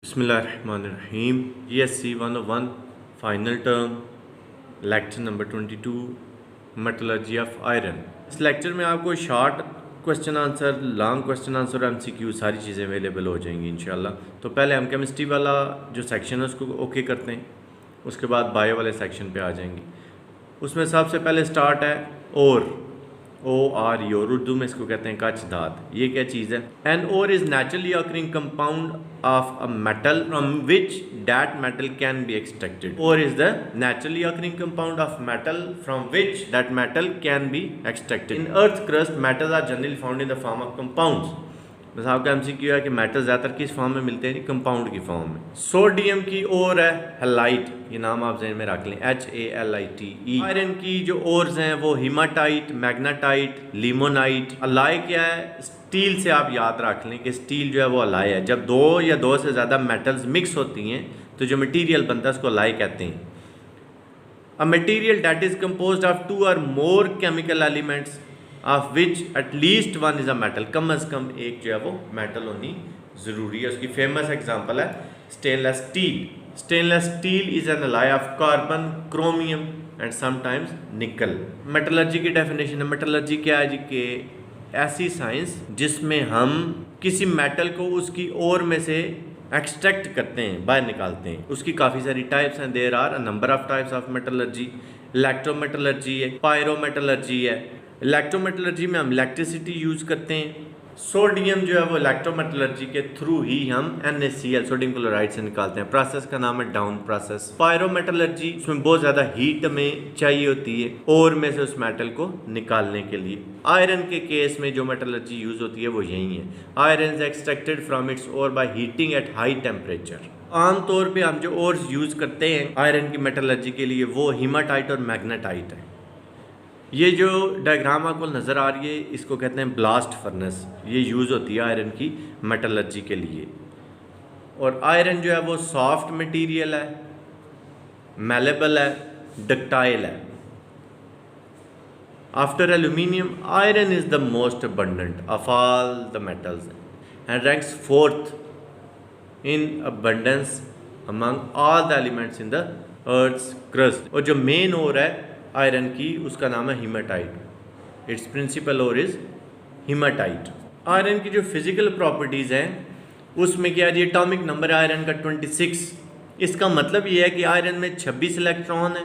बिस्मिल्लाहिर्रहमानिर्रहीम GSC 101 final term lecture number 22 metallurgy of iron. इस lecture में आपको short question answer, long question answer, MCQ सारी चीज़ें अवेलेबल हो जाएंगी इंशाल्लाह। तो पहले हम केमिस्ट्री वाला जो सेक्शन है उसको ओके करते हैं, उसके बाद बायो वाले सेक्शन पे आ जाएंगे। उसमें सबसे पहले स्टार्ट है OR उर्दू में इसको कहते हैं कच धात। ये क्या चीज़ है? An ore is naturally occurring compound of a metal from which that metal can be extracted. Ore is the naturally occurring compound of metal from which that metal can be extracted. In earth crust metals are generally found in the form of compounds. बस आपका MCQ है कि metal ज़्यादातर किस form में मिलते हैं? Compound की फॉर्म में। सोडियम की ओर है हैलाइट, ये नाम आप ज़हन में रख लें, HALITE। आयरन की जो ओर्स हैं वो हीमाटाइट, मैग्नेटाइट, लिमोनाइट। अलाय क्या है? स्टील से आप याद रख लें कि स्टील जो है वो अलाय है। जब दो या दो से ज़्यादा मेटल्स मिक्स होती हैं तो जो मटीरियल बनता है उसको अलाय कहते हैं। A material that is composed of 2 or more chemical elements of which at least one is a metal. कम अज़ कम एक जो है वो मेटल होनी ज़रूरी है। उसकी फेमस एग्जांपल है stainless steel. Stainless steel is an alloy of carbon, chromium and sometimes निकल। मेटलर्जी की डेफिनेशन है। मेटलर्जी क्या है जी? कि ऐसी साइंस जिसमें हम किसी मेटल को उसकी ओर में से एक्सट्रैक्ट करते हैं, बाहर निकालते हैं। उसकी काफ़ी सारी टाइप्स हैं। There are a number of types of metallurgy. Electrometallurgy है, पायरोमेटलर्जी है। इलेक्ट्रोमेटलर्जी में हम इलेक्ट्रिसिटी यूज़ करते हैं। सोडियम जो है वो इलेक्ट्रोमेटलर्जी के थ्रू ही हम NaCl सोडियम क्लोराइड से निकालते हैं। प्रोसेस का नाम है डाउन प्रोसेस। पायरोमेटलर्जी, उसमें बहुत ज़्यादा हीट हमें चाहिए होती है और में से उस मेटल को निकालने के लिए। आयरन के केस में जो मेटलर्जी यूज़ होती है वो यही है। Iron is extracted from its ore by heating at high temperature. आमतौर पे हम जो ओर्स यूज़ करते हैं आयरन की मेटलर्जी के लिए वो हीमाटाइट और मैग्नेटाइट है। ये जो डायग्राम आपको नज़र आ रही है इसको कहते हैं ब्लास्ट फर्नेस। ये यूज़ होती है आयरन की मेटलर्जी के लिए। और आयरन जो है वो सॉफ्ट मटेरियल है, मैलेबल है, डक्टाइल है। After aluminium, iron is the most abundant of all the metals and ranks 4th in abundance among all the elements in the earth's crust. और जो मेन ओर है आयरन की उसका नाम है hematite. Its principal ore is hematite. Iron की जो physical properties हैं उसमें क्या है? एटॉमिक नंबर आयरन का 26। इसका मतलब ये है कि आयरन में 26 इलेक्ट्रॉन है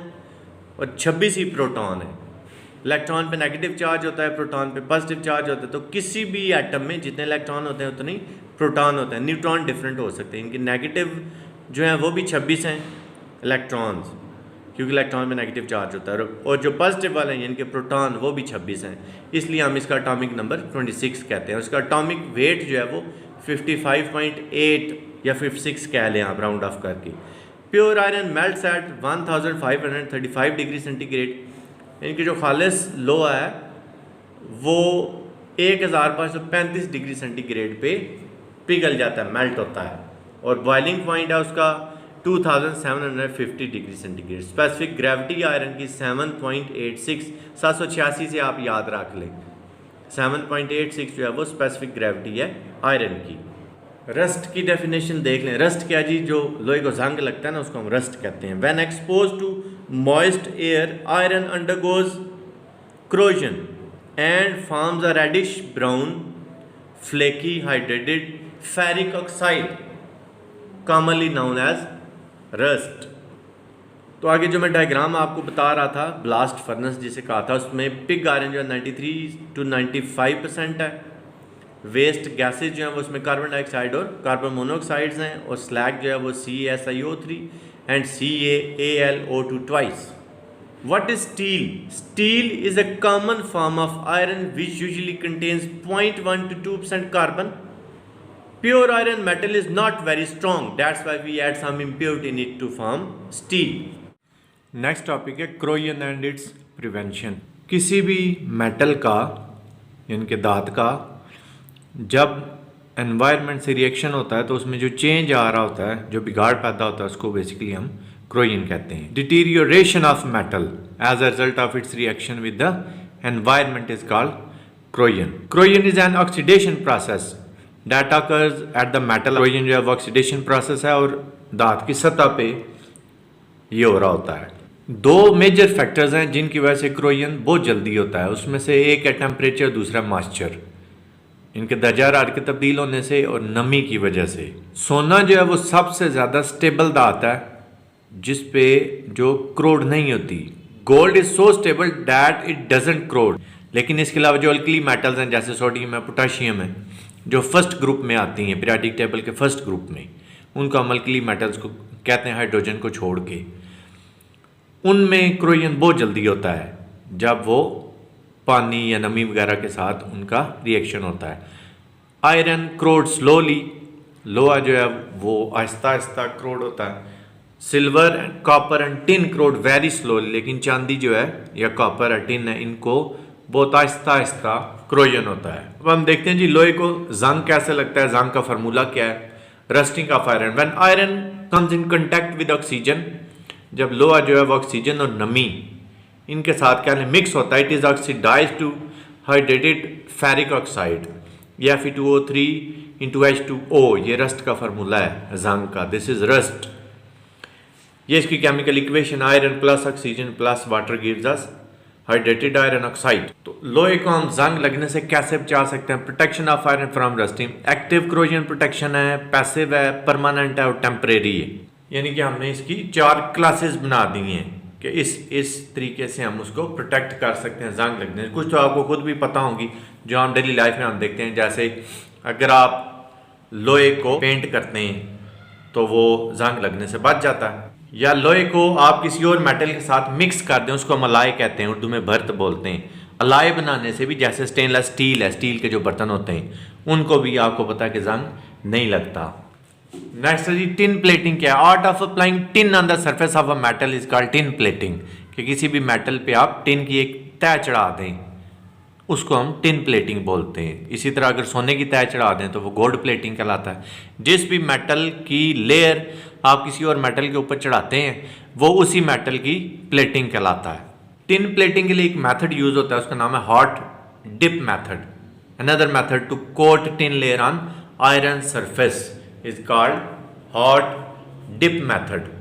और 26 ही प्रोटॉन है। इलेक्ट्रॉन पे नेगेटिव चार्ज होता है, प्रोटॉन पे पॉजिटिव चार्ज होता है। तो किसी भी एटम में जितने इलेक्ट्रॉन होते हैं उतने ही प्रोटॉन होते हैं। न्यूट्रॉन डिफरेंट हो सकते हैं। इनके नेगेटिव जो हैं वो भी 26 हैं इलेक्ट्रॉन्स, क्योंकि इलेक्ट्रॉन में नेगेटिव चार्ज होता है। और जो पॉजिटिव वाले हैं इनके प्रोटॉन वो भी 26 हैं, इसलिए हम इसका एटॉमिक नंबर 26 कहते हैं। उसका एटॉमिक वेट जो है वो 55.8 या 56 कह लें आप राउंड ऑफ करके। Pure iron melts at 1535 degree centigrade. इनकी जो खालिस लोहा है वो 1535 डिग्री सेंटीग्रेड पे पिघल जाता है, मेल्ट होता है। और बॉइलिंग पॉइंट है उसका 2750 degree centigrade. Specific gravity iron की 7.86, 786 से आप याद रख लें। 7.86 जो है वो स्पेसिफिक ग्रेविटी है आयरन की। रस्ट की डेफिनेशन देख लें। रस्ट क्या जी? जो लोहे को जंग लगता है ना उसको हम रस्ट कहते हैं। When expose to moist air iron undergoes corrosion and forms a reddish brown flaky hydrated ferric oxide commonly known as rust. तो आगे जो मैं डायग्राम आपको बता रहा था ब्लास्ट फर्नेस जिसे कहा था, उसमें पिग आयरन जो है 93 to 95% है। वेस्ट गैसेज जो हैं वो उसमें कार्बन डाइऑक्साइड और कार्बन मोनोऑक्साइड्स हैं। और स्लैग जो है वो CaSiO3 and CaAlO2 twice. What is steel? Steel is a common form of iron which usually contains 0.1 to 2% carbon. Pure iron metal is not very strong. That's why we add some impurity in it to form steel. Next topic है corrosion and its prevention. किसी भी metal का यानी कि धात का जब environment से reaction होता है तो उसमें जो चेंज आ रहा होता है, जो बिगाड़ पैदा होता है, उसको बेसिकली हम corrosion कहते हैं। Deterioration of metal as a result of its reaction with the environment is called corrosion. Corrosion is an oxidation process that occurs at the metal. Corrosion जो है वो ऑक्सीडेशन प्रोसेस है और धात की सतह पे ये हो रहा होता है। दो मेजर फैक्टर्स हैं जिनकी वजह से कोरोजन बहुत जल्दी होता है, उसमें से एक है टेम्परेचर, दूसरा मॉइस्चर। इनके दर्जा हरारत के तब्दील होने से और नमी की वजह से। सोना जो है वो सबसे ज़्यादा स्टेबल धात है जिस पे जो क्रोड नहीं होती। Gold is so stable that it doesn't corrode. लेकिन इसके अलावा जो अल्कली मेटल्स हैं जैसे सोडियम है, पोटाशियम है, जो फर्स्ट ग्रुप में आती हैं पीरियोडिक टेबल के फर्स्ट ग्रुप में, उनको हम अल्कली मेटल्स को कहते हैं हाइड्रोजन को छोड़ के। उनमें कोरोजन बहुत जल्दी होता है जब वो पानी या नमी वगैरह के साथ उनका रिएक्शन होता है। आयरन क्रोड स्लोली, लोहा जो है वो आहिस्ता आहिस्ता क्रोड होता है। Silver and copper and tin corrode very slowly, लेकिन चांदी जो है या कॉपर या टिन है, इनको बहुत आहिस्ता आहिस्ता कोरोजन होता है। अब हम देखते हैं जी लोहे को जंग कैसे लगता है, जंग का फार्मूला क्या है। Rusting of iron, when iron comes in contact with oxygen, जब लोहा जो है वो ऑक्सीजन और नमी इनके साथ क्या मिक्स होता है, it is oxidise to hydrated ferric oxide या Fe2O3 इंटू H2O। ये रस्ट का फार्मूला है जंग का, दिस इज रस्ट। ये इसकी chemical equation, iron plus oxygen plus water gives us hydrated iron oxide. तो लोहे को हम जंग लगने से कैसे बचा सकते हैं? Protection of iron from rusting. Active corrosion protection है, पैसिव है, परमानेंट है और टेम्परेरी है। यानी कि हमने इसकी 4 क्लासेस बना दी हैं कि इस तरीके से हम उसको प्रोटेक्ट कर सकते हैं जंग लगने से। कुछ तो आपको खुद भी पता होगी जो हम डेली लाइफ में हम देखते हैं, जैसे अगर आप लोहे को पेंट करते हैं तो वो जंग लगने से बच जाता है, या लोहे को आप किसी और मेटल के साथ मिक्स कर दें, उसको हम अलाय कहते हैं, उर्दू में भर्त बोलते हैं। अलाय बनाने से भी, जैसे स्टेनलेस स्टील है, स्टील के जो बर्तन होते हैं उनको भी आपको पता है कि जंग नहीं लगता। नेक्स्ट है जी टिन प्लेटिंग। क्या है? Art of applying tin on the surface of a metal is called tin plating. कि किसी भी मेटल पे आप टिन की एक तय चढ़ा दें, उसको हम टिन प्लेटिंग बोलते हैं। इसी तरह अगर सोने की तय चढ़ा दें तो वो गोल्ड प्लेटिंग कहलाता है। जिस भी मेटल की लेयर आप किसी और मेटल के ऊपर चढ़ाते हैं वो उसी मेटल की प्लेटिंग कहलाता है। टिन प्लेटिंग के लिए एक मेथड यूज होता है, उसका नाम है hot dip method. Another method to coat tin layer on iron surface is called hot dip method.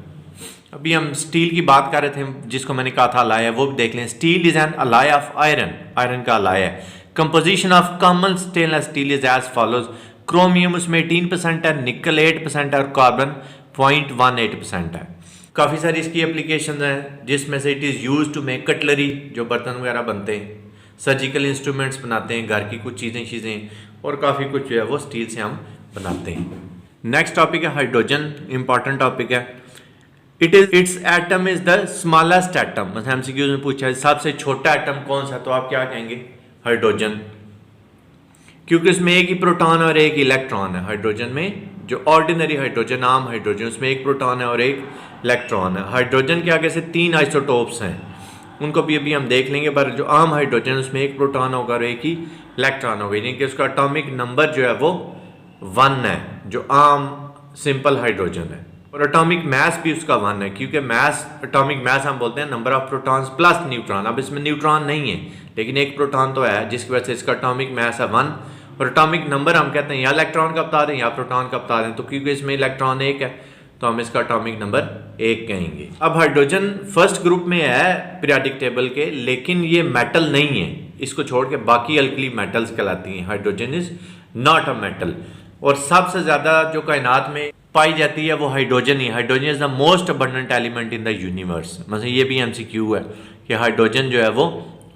अभी हम स्टील की बात कर रहे थे जिसको मैंने कहा था अलाय है, वो भी देख लें। Steel is an alloy of iron, iron का अलाय है। Composition of common stainless steel is as follows. Chromium उसमें 18% है, निकल 8% है और कार्बन 0.18% है। काफ़ी सारी इसकी एप्लीकेशन हैं जिसमें से it is use to make cutlery, जो बर्तन वगैरह बनते हैं, सर्जिकल इंस्ट्रूमेंट्स बनाते हैं, घर की कुछ चीज़ें और काफ़ी कुछ जो है वो स्टील से हम बनाते हैं। नेक्स्ट टॉपिक है हाइड्रोजन, इंपॉर्टेंट टॉपिक है। It's atom is the smallest atom. मतलब एमसीक्यूज में पूछा है सबसे छोटा एटम कौन सा, तो आप क्या कहेंगे? हाइड्रोजन, क्योंकि उसमें एक ही प्रोटॉन और एक इलेक्ट्रॉन है। हाइड्रोजन में जो ऑर्डिनरी हाइड्रोजन, आम हाइड्रोजन, उसमें एक प्रोटॉन है और एक इलेक्ट्रॉन है। हाइड्रोजन के आगे से 3 आइसोटोप्स हैं, उनको भी अभी हम देख लेंगे। पर जो आम हाइड्रोजन उसमें एक प्रोटॉन होगा और एक ही इलेक्ट्रॉन होगा, यानी कि उसका एटॉमिक नंबर जो है वो 1 है, जो आम सिंपल हाइड्रोजन है। और एटॉमिक मास भी उसका 1 है, क्योंकि मास, एटॉमिक मास हम बोलते हैं number of protons plus neutron. अब इसमें न्यूट्रॉन नहीं है लेकिन एक प्रोटॉन तो है, जिसकी वजह से इसका एटॉमिक मास है 1। और एटॉमिक नंबर हम कहते हैं या इलेक्ट्रॉन का बता दें या प्रोटॉन का बता दें, तो क्योंकि इसमें इलेक्ट्रॉन 1 है तो हम इसका एटॉमिक नंबर 1 कहेंगे। अब हाइड्रोजन फर्स्ट ग्रुप में है पीरियोडिक टेबल के, लेकिन ये मेटल नहीं है, इसको छोड़ के बाकी अल्कली मेटल्स कहलाती हैं। Hydrogen is not a metal. और सबसे ज़्यादा जो कायनात में पाई जाती है वो hydrogen he. Hydrogen is the most abundant element in the universe. मतलब ये भी एमसीक्यू है कि हाइड्रोजन जो है वो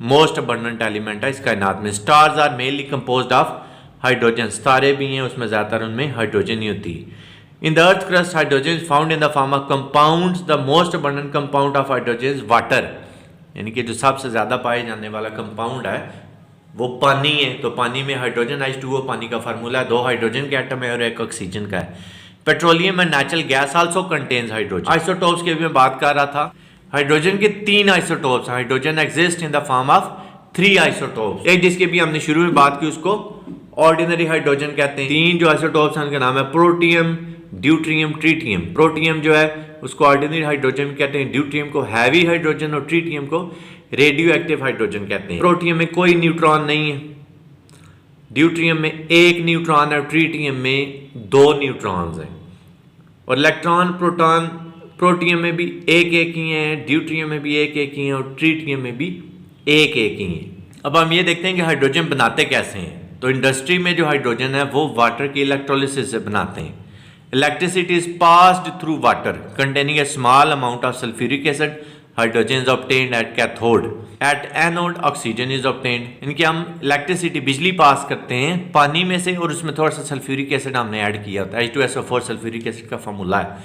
मोस्ट अबंडेंट एलिमेंट है इस कायनात में। Stars are mainly composed of hydrogen, सितारे भी हैं उसमें ज़्यादातर उनमें हाइड्रोजन ही होती है। In the earth crust hydrogen is found in the form of compounds. The most abundant compound of hydrogen is water, यानी कि जो सबसे ज़्यादा पाए जाने वाला कंपाउंड है वो पानी है। तो पानी में हाइड्रोजन H2O पानी का फार्मूला है, 2 हाइड्रोजन के एटम है और 1 ऑक्सीजन का है। Petroleum and natural gas also contains hydrogen. Isotopes की भी मैं बात कर रहा था। हाइड्रोजन के 3 isotopes. Hydrogen exist in the form of 3 isotopes. एक जिसकी भी हमने शुरू में बात की उसको ऑर्डिनरी हाइड्रोजन कहते हैं। 3 जो आइसोटोप्स हैं उनका नाम है प्रोटियम, ड्यूट्रियम, ट्रीटियम। प्रोटियम जो है उसको ऑर्डिनरी हाइड्रोजन कहते हैं, ड्यूट्रियम को हैवी हाइड्रोजन और ट्रीटियम को रेडियो एक्टिव हाइड्रोजन कहते हैं। प्रोटियम में कोई न्यूट्रॉन नहीं है ड्यूट्रियम में एक न्यूट्रॉन है, ट्रीटियम में 2 न्यूट्रॉन्स हैं। और इलेक्ट्रॉन प्रोटॉन प्रोटियम में भी एक एक ही हैं, ड्यूट्रियम में भी एक एक ही हैं और ट्रीटियम में भी एक एक ही हैं। अब हम ये देखते हैं कि हाइड्रोजन बनाते कैसे हैं। तो इंडस्ट्री में जो हाइड्रोजन है वो वाटर की इलेक्ट्रोलिसिस से बनाते हैं। Electricity is passed through water containing A small amount of sulphuric acid. Hydrogen is obtained at cathode. At anode oxygen is obtained. इनके हम इलेक्ट्रिसिटी बिजली पास करते हैं पानी में से और उसमें थोड़ा सा सल्फ्यूरिक एसिड हमने ऐड किया होता है। H2SO4 सल्फ्यूरिक एसिड का फार्मूला है,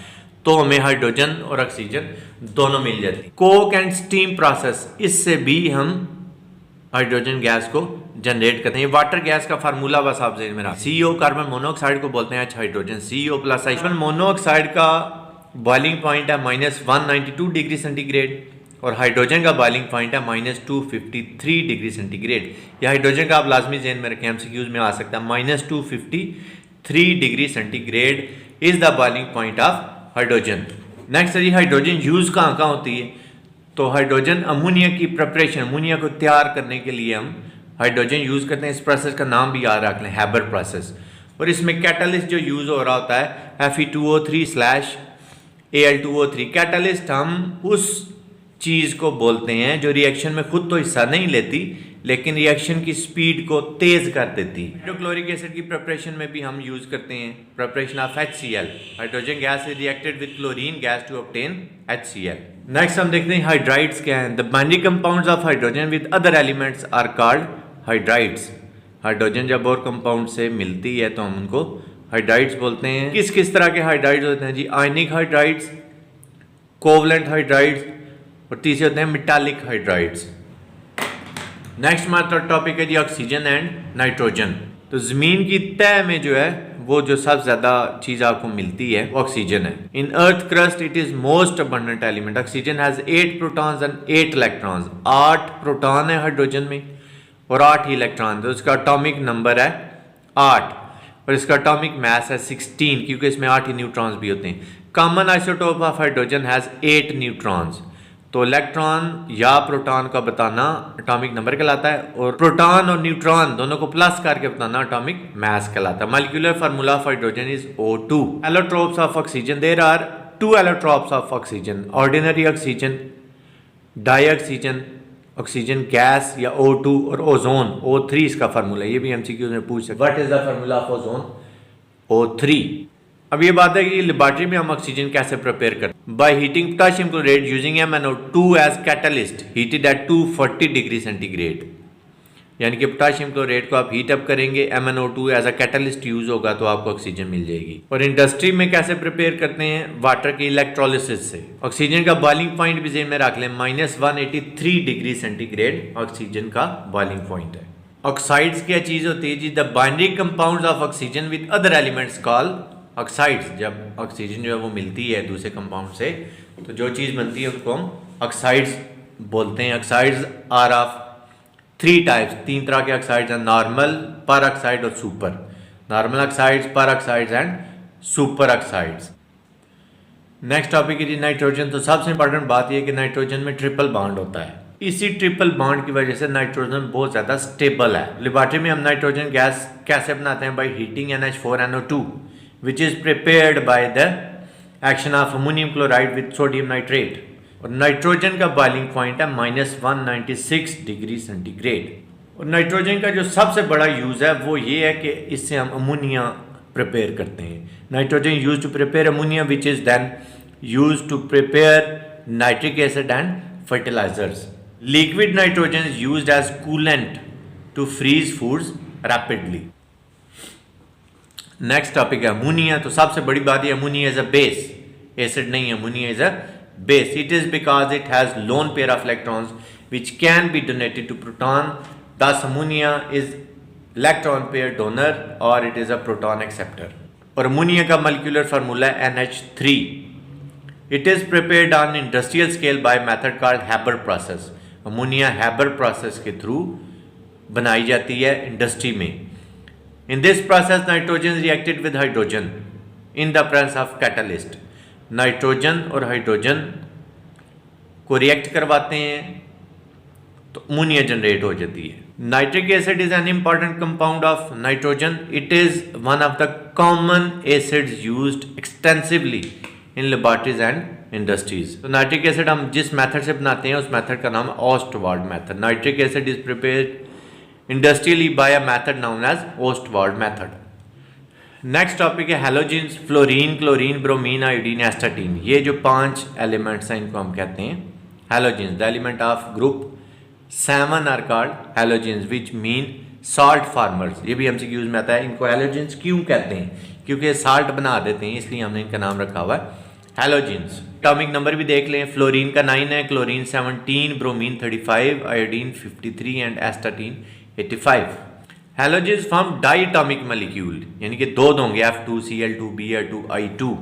तो हमें हाइड्रोजन और ऑक्सीजन दोनों मिल जाती है। कोक एंड स्टीम प्रोसेस, इससे भी हम हाइड्रोजन गैस को जनरेट करते हैं। वाटर गैस का फार्मूला बस आप ज़हन में रखें। CO कार्बन मोनोऑक्साइड को बोलते हैं hydrogen, CO plus H। Monoxide का बॉइलिंग पॉइंट है -192 डिग्री सेंटीग्रेड और हाइड्रोजन का बॉइलिंग पॉइंट है -253 डिग्री सेंटीग्रेड। या हाइड्रोजन का आप लाजमी ज़हन में रखें, MCQs में आ सकता है। -253 degree centigrade is the boiling point of hydrogen. Next है जी, हाइड्रोजन यूज़ कहाँ कहाँ होती है। तो हाइड्रोजन अमोनिया की प्रिपरेशन, अमोनिया को तैयार करने के लिए हम हाइड्रोजन यूज़ करते हैं। इस प्रोसेस का नाम भी याद रख लें, हैबर प्रोसेस। और इसमें कैटलिस्ट जो यूज़ हो रहा होता है Fe2O3/Al2O3। कैटलिस्ट हम उस चीज़ को बोलते हैं जो रिएक्शन में खुद तो हिस्सा नहीं लेती लेकिन रिएक्शन की स्पीड को तेज़ कर देती है। हाइड्रोक्लोरिक एसिड की प्रिपरेशन में भी हम यूज़ करते हैं preparation of HCl। Hydrogen gas is reacted with chlorine gas to obtain HCl। Next हम देखते हैं हाइड्राइड्स क्या हैं। The binding compounds of hydrogen with other elements are called hydrides. Hydrogen जब और कंपाउंड से मिलती है तो हम उनको हाइड्राइड्स बोलते हैं। किस किस तरह के हाइड्राइड्स होते हैं जी? आयनिक हाइड्राइड्स, कोवलेंट हाइड्राइड्स और तीसरे होते हैं मेटालिक हाइड्राइड्स। नेक्स्ट हमारा टॉपिक है जी ऑक्सीजन एंड नाइट्रोजन। तो ज़मीन की तह में जो है वो जो सबसे ज़्यादा चीज़ आपको मिलती है वो ऑक्सीजन है। In earth crust it is most abundant element. Oxygen has 8 protons and 8 electrons. 8 proton है हाइड्रोजन में और 8 ही इलेक्ट्रॉन। तो उसका एटॉमिक नंबर है 8 और इसका एटॉमिक मास है 16 क्योंकि इसमें 8 ही न्यूट्रॉन्स भी होते हैं। Common isotope of hydrogen has 8 neutrons. तो इलेक्ट्रॉन या प्रोटॉन का बताना एटॉमिक नंबर कहलाता है और प्रोटॉन और न्यूट्रॉन दोनों को प्लस करके बताना एटॉमिक मास कहलाता है। Molecular formula of hydrogen is O2। Allotropes of oxygen, there are 2 allotropes of oxygen, ordinary oxygen, dioxygen, oxygen gas या O2 और ओजोन O3 इसका फार्मूला। ये भी MCQ में पूछ सकते हैं। What is the formula of ozone? O3। अब ये बात है कि लेबोरेटरी में हम ऑक्सीजन कैसे प्रिपेयर करते हैं। By heating potassium chloride using MnO2 as catalyst heated at 240 degree centigrade. यानी कि पोटेशियम क्लोराइड को आप हीट अप करेंगे, MnO2 as a catalyst use होगा तो आपको ऑक्सीजन मिल जाएगी। और इंडस्ट्री में कैसे प्रिपेयर करते हैं? वाटर की इलेक्ट्रोलिसिस से। ऑक्सीजन का बॉइलिंग पॉइंट भी जेन में रख लें, -183 डिग्री सेंटीग्रेड ऑक्सीजन का बॉइलिंग पॉइंट है। ऑक्साइड्स क्या चीज़ होती है जी? The binding compounds of oxygen with other elements called oxides. जब ऑक्सीजन जो है वो मिलती है दूसरे कंपाउंड से तो जो चीज़ बनती है उसको हम ऑक्साइड्स बोलते हैं। Oxides are of 3 types. 3 तरह के ऑक्साइड्स हैं, नॉर्मल, पर ऑक्साइड और सुपर। नॉर्मल ऑक्साइड्स, पर oxides and super oxides. Next topic है जी नाइट्रोजन। तो सबसे इंपॉर्टेंट बात यह है कि नाइट्रोजन में ट्रिपल बॉन्ड होता है। इसी ट्रिपल बॉन्ड की वजह से नाइट्रोजन बहुत ज़्यादा स्टेबल है। लेबोरेटरी में हम नाइट्रोजन गैस कैसे बनाते हैं? By heating NH4NO2 which is prepared by the action of ammonium chloride with sodium nitrate। और नाइट्रोजन का बॉइलिंग पॉइंट है -196 डिग्री सेंटीग्रेड। और नाइट्रोजन का जो सबसे बड़ा यूज़ है वो ये है कि इससे हम अमोनिया प्रिपेयर करते हैं। Nitrogen use to prepare ammonia which is then use to prepare nitric acid and fertilizers. Liquid nitrogen is used as coolant to freeze foods rapidly. Next topic है अमोनिया। तो सबसे बड़ी बात ये ammonia is a base, acid नहीं, ammonia is a base. It is because it has lone pair of electrons which can be donated to proton. Thus ammonia is electron pair donor और it is a proton acceptor. और ammonia का molecular formula NH3। It is prepared on industrial scale by method called Haber process. Ammonia Haber process के through बनाई जाती है industry में। In this process, nitrogen is reacted with hydrogen in the presence of catalyst। Nitrogen और hydrogen को react करवाते हैं तो अमोनिया जनरेट हो जाती है। Nitric acid is an important compound of nitrogen. It is one of the common acids used extensively in laboratories and industries. तो nitric acid हम जिस मेथड से बनाते हैं उस मेथड का नाम है Ostwald method. Nitric acid is prepared industrially by a method known as Ostwald method. Next topic है halogens. Fluorine, chlorine, bromine, iodine, astatine. ये जो 5 एलिमेंट्स हैं इनको हम कहते हैं halogens. The element of group 7 are called halogens which mean salt formers. ये भी एमसीक्यूज में आता है. इनको हैलोजेंस क्यों कहते हैं? क्योंकि साल्ट बना देते हैं, इसलिए हमने इनका नाम रखा हुआ है हैलोजेंस. एटॉमिक नंबर भी देख लें. फ्लोरीन का 9 है, chlorine 17, bromine 35, iodine 53 and astatine 85. Halogens form diatomic molecule, यानी कि 2 होंगे F2Cl2Br2I2.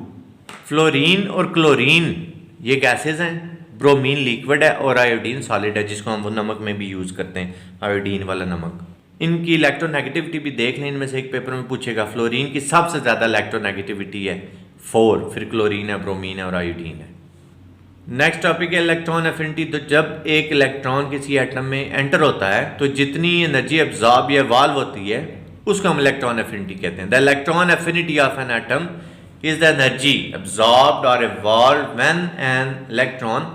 फ्लोरीन और क्लोरीन ये गैसेज हैं. ब्रोमीन लिक्विड है और आयोडीन सॉलिड है, जिसको हम वो नमक में भी यूज़ करते हैं, आयोडीन वाला नमक. इनकी इलेक्ट्रोनेगेटिविटी भी देख लें. इनमें से एक पेपर में पूछेगा. फ्लोरीन की सबसे ज़्यादा इलेक्ट्रोनेगेटिविटी है 4, फिर क्लोरीन है, ब्रोमीन है और आयोडीन है. नेक्स्ट टॉपिक है इलेक्ट्रॉन एफिनिटी. तो जब एक इलेक्ट्रॉन किसी एटम में एंटर होता है तो जितनी एनर्जी एब्जॉर्ब या इवॉल्व होती है उसको हम इलेक्ट्रॉन एफिनिटी कहते हैं. The electron affinity of an atom is the energy absorbed or evolved when an electron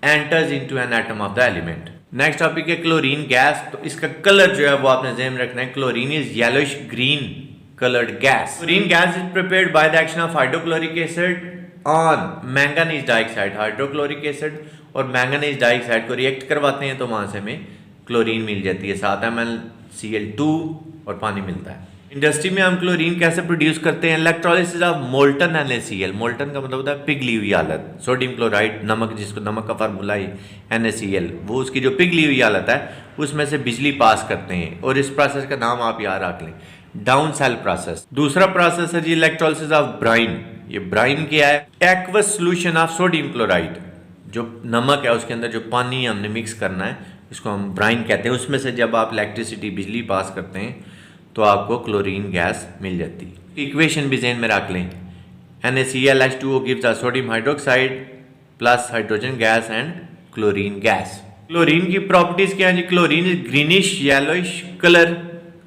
enters into an atom of the element. Next topic है क्लोरीन गैस. तो इसका कलर जो है वो आपने ज़हन में रखना है. Chlorine is yellowish green colored gas. Chlorine gas is prepared by the action of hydrochloric acid on manganese dioxide. Hydrochloric acid और मैंगनीज डाइऑक्साइड को रिएक्ट करवाते हैं तो वहाँ से हमें क्लोरीन मिल जाती है. 7 MnCl2 और पानी मिलता है. इंडस्ट्री में हम क्लोरीन कैसे प्रोड्यूस करते हैं? Electrolysis of molten NaCl. Molten का मतलब होता है पिघली हुई हालत. सोडियम क्लोराइड नमक, जिसको नमक का फार्मूला है NaCl, वो उसकी जो पिघली हुई हालत है उसमें से बिजली पास करते हैं और इस प्रोसेस का नाम आप याद रख लें, डाउन सेल प्रोसेस. दूसरा प्रोसेस है जी इलेक्ट्रोलिसिस ऑफ ब्राइन. ये ब्राइन क्या है? Aqueous solution of sodium chloride. जो नमक है उसके अंदर जो पानी हमने मिक्स करना है इसको हम ब्राइन कहते हैं. उसमें से जब आप इलेक्ट्रिसिटी बिजली पास करते हैं तो आपको क्लोरीन गैस मिल जाती है. इक्वेशन भी ज़हन में रख लें. NaClH2O gives a sodium hydroxide plus hydrogen gas and chlorine gas. Chlorine की प्रॉपर्टीज क्या है जी? Chlorine is greenish yellowish colour.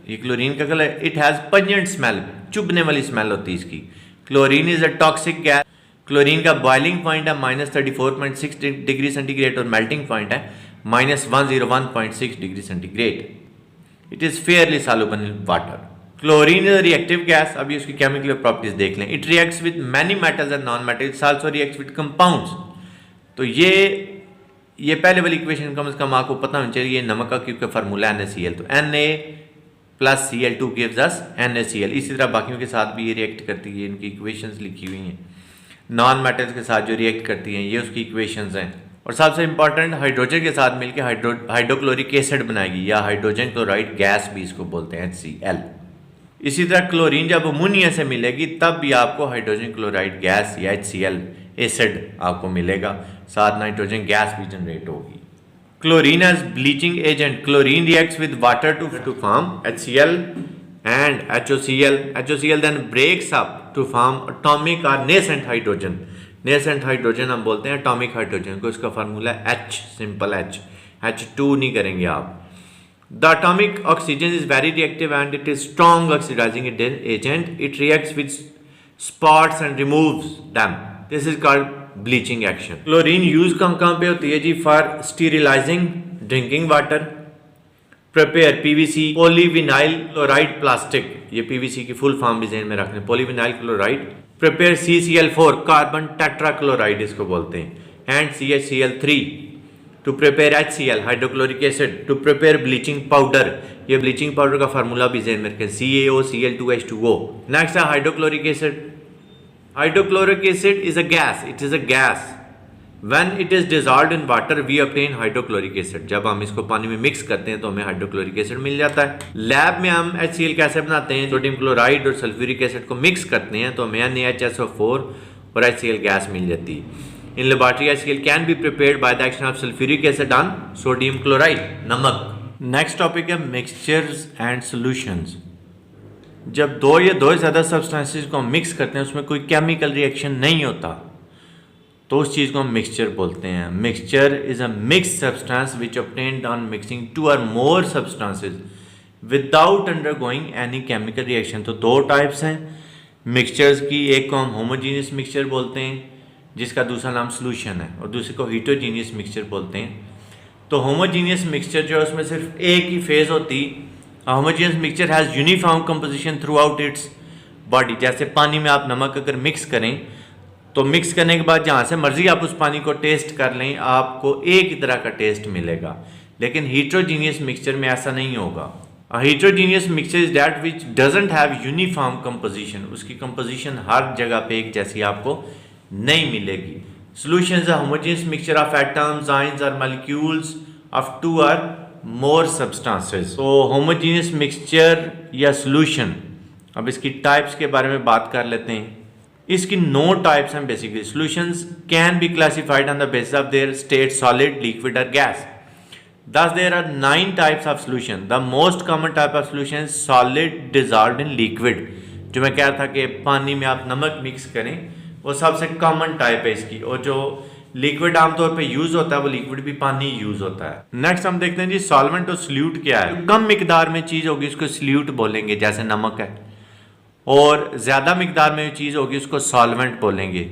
ये क्लोरीन का colour. It has pungent smell, चुभने वाली स्मेल होती है इसकी. Chlorine is a toxic gas. Chlorine का बॉइलिंग पॉइंट है -34.6 डिग्री सेंटीग्रेड और मेल्टिंग पॉइंट है -101.6 degree centigrade. It is fairly soluble in water. Chlorine is reactive gas. अभी उसकी केमिकल प्रॉपर्टीज देख लें. It reacts with many metals and non metals. It also reacts with compounds. तो ये पहले वाली इक्वेशन कम से कम आपको पता होना चाहिए. ये नमक का क्योंकि फार्मूला NaCl, तो Na plus Cl2 gives us NaCl. इसी तरह बाकियों के साथ भी ये रिएक्ट करती है. इनकी इक्वेशंस लिखी हुई हैं. नॉन मेटल्स के साथ जो रिएक्ट करती हैं ये उसकी इक्वेशंस हैं. और सबसे इंपॉर्टेंट, हाइड्रोजन के साथ मिलकर हाइड्रोक्लोरिक एसिड बनाएगी या हाइड्रोजन क्लोराइड गैस भी इसको बोलते हैं, HCl. इसी तरह क्लोरीन जब अमोनिया से मिलेगी तब भी आपको हाइड्रोजन क्लोराइड गैस या HCl एसिड आपको मिलेगा. साथ नाइट्रोजन गैस भी जनरेट होगी. Chlorine as bleaching agent. Chlorine reacts with water to form HCl and HOCl. HOCl then breaks up to form atomic or nascent hydrogen. Nascent hydrogen हम बोलते हैं atomic hydrogen को. इसका formula H, simple H. H2 नहीं करेंगे आप. The atomic oxygen is very reactive and it is strong oxidizing agent. It reacts with spots and removes them. This is called bleaching action. Chlorine use कहाँ पे होती है जी? For sterilizing drinking water, prepare PVC polyvinyl chloride plastic. ये PVC की full form भी ज़हन में रखने. Polyvinyl chloride. Prepare CCl4 carbon tetrachloride इसको बोलते हैं. And CHCl3 to prepare HCl hydrochloric acid. To prepare bleaching powder. ये ब्लीचिंग पाउडर का फार्मूला भी ज़हन में रखें, CaOCl2H2O. नेक्स्ट है hydrochloric acid. Hydrochloric acid is a gas. It is a gas. When it is dissolved in water, we obtain hydrochloric acid. जब हम इसको पानी में मिक्स करते हैं तो हमें हाइड्रोक्लोरिक एसिड मिल जाता है. लैब में हम HCl कैसे बनाते हैं? सोडियम क्लोराइड और सल्फ्यूरिक एसिड को मिक्स करते हैं तो हमें NaHSO4 और HCl गैस मिल जाती है. In laboratory, HCl can be prepared by the action of sulfuric acid on sodium chloride, नमक. नेक्स्ट टॉपिक है मिक्सचर्स एंड सॉल्यूशंस. जब 2 या 2 से ज़्यादा सब्सटेंसेस को मिक्स करते हैं उसमें कोई केमिकल रिएक्शन नहीं होता तो उस चीज़ को हम मिक्सचर बोलते हैं। Mixture is a mix substance which obtained on mixing two or more substances without undergoing any chemical reaction. तो दो टाइप्स हैं मिक्सचर्स की, एक को हम होमोजीनियस मिक्सचर बोलते हैं जिसका दूसरा नाम सोल्यूशन है, और दूसरे को हीटरोजीनियस मिक्सचर बोलते हैं। तो होमोजीनियस मिक्सचर जो है उसमें सिर्फ एक ही फेज होती। Homogeneous mixture has uniform composition through out its body. जैसे पानी में आप नमक अगर मिक्स करें तो मिक्स करने के बाद जहाँ से मर्जी आप उस पानी को टेस्ट कर लें आपको एक ही तरह का टेस्ट मिलेगा, लेकिन हीटरोजीनियस मिक्सचर में ऐसा नहीं होगा। Heterogeneous mixture is that which doesn't have uniform composition. उसकी कंपोजिशन हर जगह पे एक जैसी आपको नहीं मिलेगी। Solution is a homogeneous mixture of atoms, ions or molecules of two or more substances. So homogeneous mixture या solution, अब इसकी types के बारे में बात कर लेते हैं। इसकी 9 types हैं basically. Solutions can be classified on the basis of their state solid, liquid or gas. Thus there are 9 types of solution. The most common type of solution is solid dissolved in liquid. जो मैं कह रहा था कि पानी में आप नमक मिक्स करें वो सबसे कॉमन टाइप है इसकी, और जो लिक्विड आमतौर पे यूज होता है वो लिक्विड भी पानी यूज होता है। नेक्स्ट हम देखते हैं जी सॉल्वेंट और सल्यूट क्या है। कम मिकदार में चीज होगी उसको सल्यूट बोलेंगे, जैसे नमक है, और ज्यादा मिकदार में चीज होगी उसको सॉल्वेंट बोलेंगे।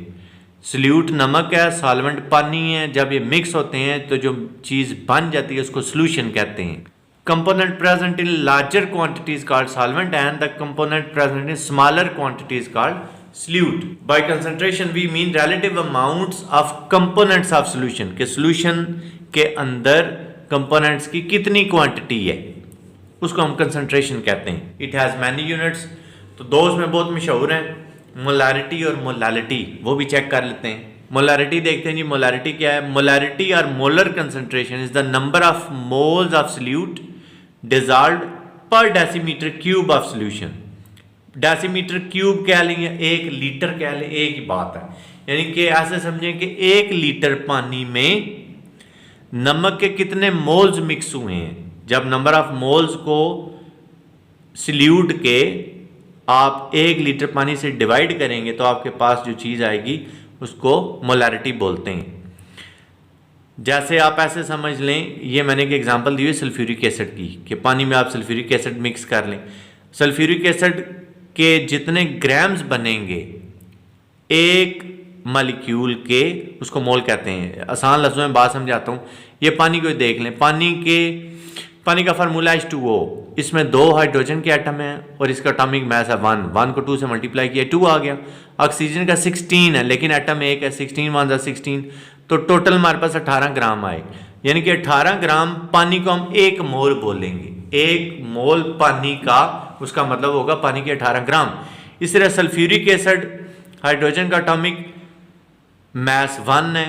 सल्यूट नमक है, सॉल्वेंट पानी है। जब ये मिक्स होते हैं तो जो चीज बन जाती है उसको सोल्यूशन कहते हैं। Component present in larger quantities called solvent and the component present in smaller quantities called solute. By concentration we mean relative amounts of components of solution, के solution के अंदर components की कितनी quantity है उसको हम concentration कहते हैं। It has many units, तो दो उसमें बहुत मशहूर हैं, molarity और molality, वो भी चेक कर लेते हैं। molarity देखते हैं जी, molarity क्या है। molarity or molar concentration is the number of moles of solute dissolved per decimeter cube of solution। Decimetre cube कह लें या 1 लीटर कह लें, एक ही बात है। यानी कि ऐसे समझें कि 1 लीटर पानी में नमक के कितने मोल्स मिक्स हुए हैं। जब नंबर ऑफ मोल्स को सल्यूट के आप 1 लीटर पानी से डिवाइड करेंगे तो आपके पास जो चीज़ आएगी उसको मोलारिटी बोलते हैं। जैसे आप ऐसे समझ लें, ये मैंने एक एग्जांपल दी हुई सल्फ्यूरिक एसिड की, कि पानी में आप सल्फ्यूरिक एसिड मिक्स कर लें। सल्फ्यूरिक एसिड के जितने ग्राम्स बनेंगे एक मॉलिक्यूल के, उसको मोल कहते हैं। आसान लफ्ज़ों में बात समझाता हूँ। ये पानी को देख लें, पानी का फार्मूला H2O, इसमें 2 हाइड्रोजन के एटम हैं और इसका एटॉमिक मास है 1 को 2 से मल्टीप्लाई किया 2 आ गया। ऑक्सीजन का 16 है लेकिन एटम एक है, 16 1 जा 16, तो टोटल हमारे पास 18 ग्राम आए। यानी कि 18 ग्राम पानी को हम 1 मोल बोलेंगे। 1 मोल पानी का उसका मतलब होगा पानी के 18 ग्राम। इस तरह सल्फ्यूरिक एसिड हाइड्रोजन का एटॉमिक मास 1 है,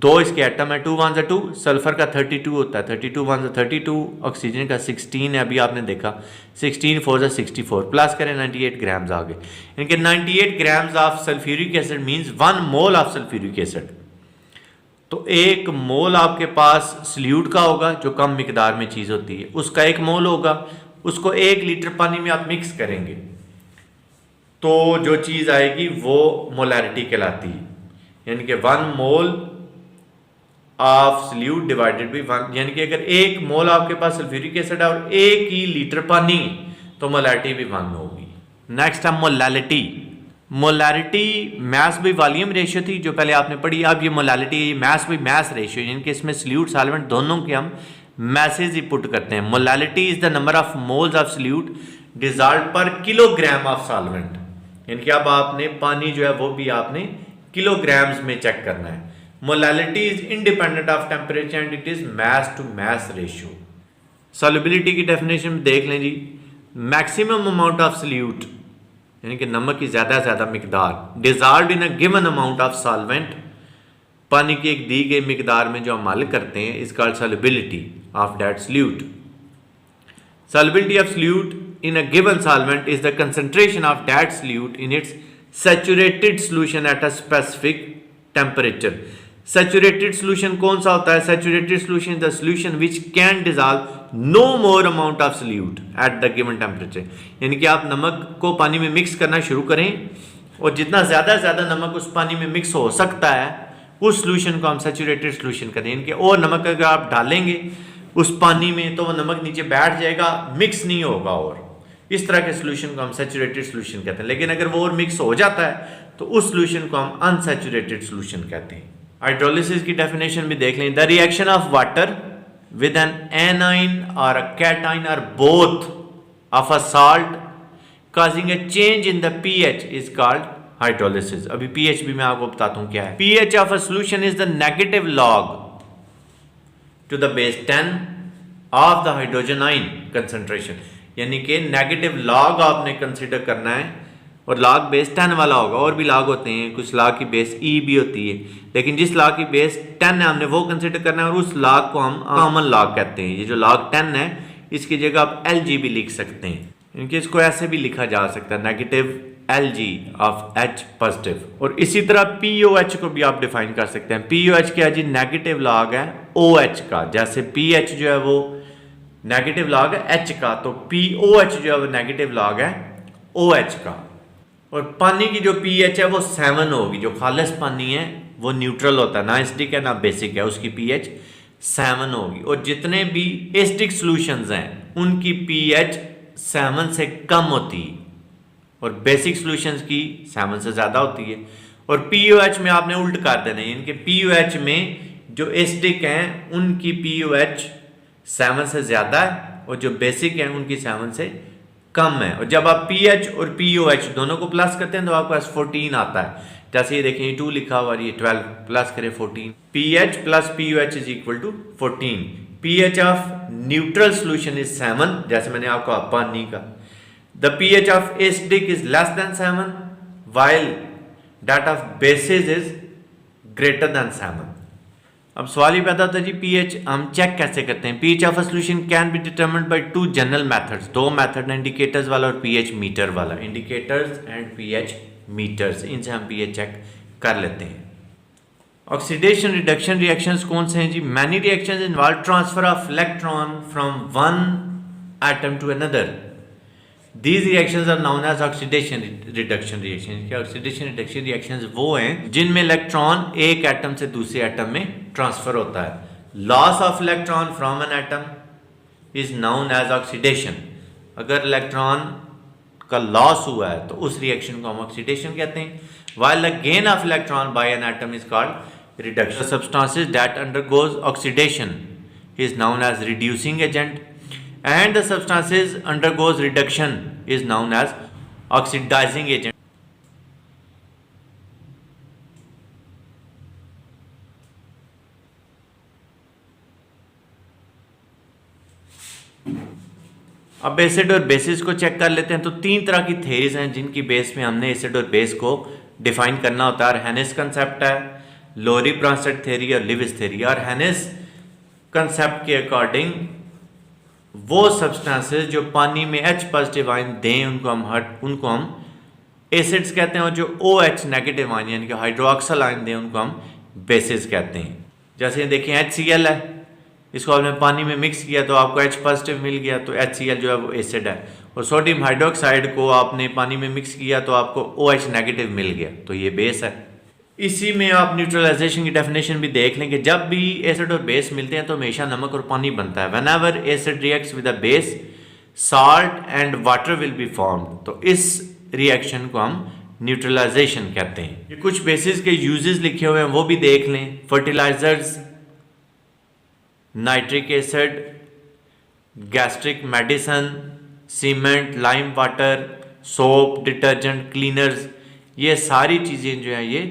2 इसके एटम है, 2 1 जा 2, सल्फर का 32 होता है, 32 1 जा 32, ऑक्सीजन का 16 है, अभी आपने देखा 16 4 जा 64, प्लस करें 98 ग्राम्स आ गए। यानी कि 98 grams of sulphuric acid means 1 mole of sulphuric acid. तो 1 मोल आपके पास सल्यूट का होगा जो कम मिकदार में चीज़ होती है, उसका 1 मोल होगा, उसको 1 लीटर पानी में आप मिक्स करेंगे तो जो चीज़ आएगी वो मोलारिटी कहलाती है। यानी कि 1 mole of solute divided by 1, यानी कि अगर 1 मोल आपके पास सल्फ्यूरिक एसिड है और 1 ही लीटर पानी तो मोलारिटी भी 1 होगी। नेक्स्ट है molality. Molarity mass by volume ratio थी जो पहले आपने पढ़ी। अब ये molality mass by mass ratio, यानी कि इसमें सल्यूट सॉल्वेंट दोनों के हम मैसेज ही पुट करते हैं। Molality is the number of moles of solute dissolved पर किलोग्राम ऑफ सॉल्वेंट। यानी कि अब आपने पानी जो है वो भी आपने किलोग्राम्स में चेक करना है। Molality is independent of temperature and it is mass to mass ratio. Solubility की डेफिनेशन में देख लें जी, मैक्सिमम अमाउंट ऑफ सल्यूट यानी कि नमक की ज़्यादा से ज़्यादा मिकदार dissolved in a given amount of solvent, पानी की एक दी गई मिकदार में जो हम हल करते हैं is called solubility of that solute. Solubility of solute in a given solvent is the concentration of that solute in its saturated solution at a specific temperature. Saturated solution कौन सा होता है? Saturated solution is the solution which can dissolve no more amount of solute at the given temperature. यानी कि आप नमक को पानी में मिक्स करना शुरू करें और जितना ज़्यादा से ज़्यादा नमक उस पानी में मिक्स हो सकता है उस सोल्यूशन को हम सैचुरेटेड सोल्यूशन कहते हैं। इनके और नमक अगर आप डालेंगे उस पानी में तो वो नमक नीचे बैठ जाएगा, मिक्स नहीं होगा, और इस तरह के सोल्यूशन को हम सैचुरेटेड सोल्यूशन कहते हैं। लेकिन अगर वो और मिक्स हो जाता है तो उस सोल्यूशन को हम अनसैचुरेटेड सोल्यूशन कहते हैं। हाइड्रोलिसिस की डेफिनेशन भी देख लें। The reaction of water with an anion or a cation or both of a salt causing a change in the pH is called hydrolysis। अभी pH भी मैं आपको बताता हूँ क्या है। pH of a solution is the negative log to the base 10 of the hydrogen ion concentration, यानी कि नेगेटिव लॉग आपने कंसिडर करना है, और लॉग बेस 10 वाला होगा। और भी लॉग होते हैं, कुछ लॉग की बेस ई भी होती है, लेकिन जिस लॉग की बेस 10 है हमने वो कंसिडर करना है, और उस लॉग को हम कॉमन लॉग कहते हैं। ये जो लॉग 10 है इसकी जगह आप Lg भी लिख सकते हैं, इनके इसको ऐसे भी लिखा जा सकता है, negative Lg of H positive. और इसी तरह POH को भी आप डिफाइन कर सकते हैं। POH क्या है जी? नेगेटिव लॉग है OH का। जैसे pH जो है वो नेगेटिव लॉग है H का, तो POH जो है वो नेगेटिव लॉग है OH का। और पानी की जो pH है वो 7 होगी। जो खालिस पानी है वो न्यूट्रल होता है, ना एसिडिक है ना बेसिक है, उसकी pH 7 होगी। और जितने भी एसिडिक सॉल्यूशंस हैं उनकी pH 7 से कम होती है, और बेसिक सॉल्यूशंस की 7 से ज़्यादा होती है। और POH में आपने उल्ट कर देना है, इनके POH में जो एसिडिक हैं उनकी POH 7 से ज़्यादा है, और जो बेसिक हैं उनकी 7 से कम है। और जब आप pH और POH दोनों को प्लस करते हैं तो आपके पास 14 आता है। जैसे ये देखें 2 लिखा हुआ है, ये 12 प्लस करें 14, pH plus POH is equal to 14। pH of neutral solution is 7, जैसे मैंने आपको पानी का। The pH of acidic is less than 7 while that of basis is greater than 7। अब सवाल ही पैदा होता है जी pH हम चेक कैसे करते हैं। pH of a solution can be determined bye 2 general methods. 2 method, indicators वाला और pH मीटर वाला। इंडिकेटर्स एंड pH मीटर्स, इनसे हम pH चेक कर लेते हैं। ऑक्सीडेशन रिडक्शन रिएक्शंस कौन से हैं जी? Many reactions involve transfer of electron from one atom to another. These reactions are known as oxidation reduction reactions। क्या ऑक्सीडेशन रिडक्शन रिएक्शंस वो हैं जिनमें इलेक्ट्रॉन एक एटम से दूसरे एटम में ट्रांसफर होता है। Loss of electron from an atom is known as oxidation. अगर इलेक्ट्रॉन का लॉस हुआ है तो उस रिएक्शन को हम ऑक्सीडेशन कहते हैं। while the gain of electron by an atom is called reduction। Substances that undergoes oxidation is known as reducing agent, and the substances undergoes reduction is known as oxidizing agent। अब acid और basis को check कर लेते हैं। तो 3 तरह की theories हैं जिनकी बेस में हमने एसिड और बेस को डिफाइन करना होता है। हैनिस कंसेप्ट है, लोरी ब्रॉन्स्टेड थ्योरी और लिविस थ्योरी। और हैनिस कंसेप्ट के अकॉर्डिंग वो सब्सटेंसेस जो पानी में H पॉजिटिव आयन दें उनको हम एसिड्स कहते हैं, और जो OH नेगेटिव आयन यानी कि हाइड्रोक्सिल आयन दें उनको हम बेसिस कहते हैं। जैसे देखिए HCl है, इसको आपने पानी में मिक्स किया तो आपको H पॉजिटिव मिल गया, तो HCl जो है वो एसिड है। और सोडियम हाइड्रोक्साइड को आपने पानी में मिक्स किया तो आपको OH नेगेटिव मिल गया, तो ये बेस है। इसी में आप न्यूट्रलाइजेशन की डेफिनेशन भी देख लेंगे। जब भी एसिड और बेस मिलते हैं तो हमेशा नमक और पानी बनता है। Whenever acid reacts with a base salt and water will be formed. तो इस रिएक्शन को हम न्यूट्रलाइजेशन कहते हैं। ये कुछ बेसिस के यूजेस लिखे हुए हैं वो भी देख लें। Fertilisers, nitric acid, gastric medicine, cement, lime water, soap, detergent, cleaners, ये सारी चीज़ें जो है ये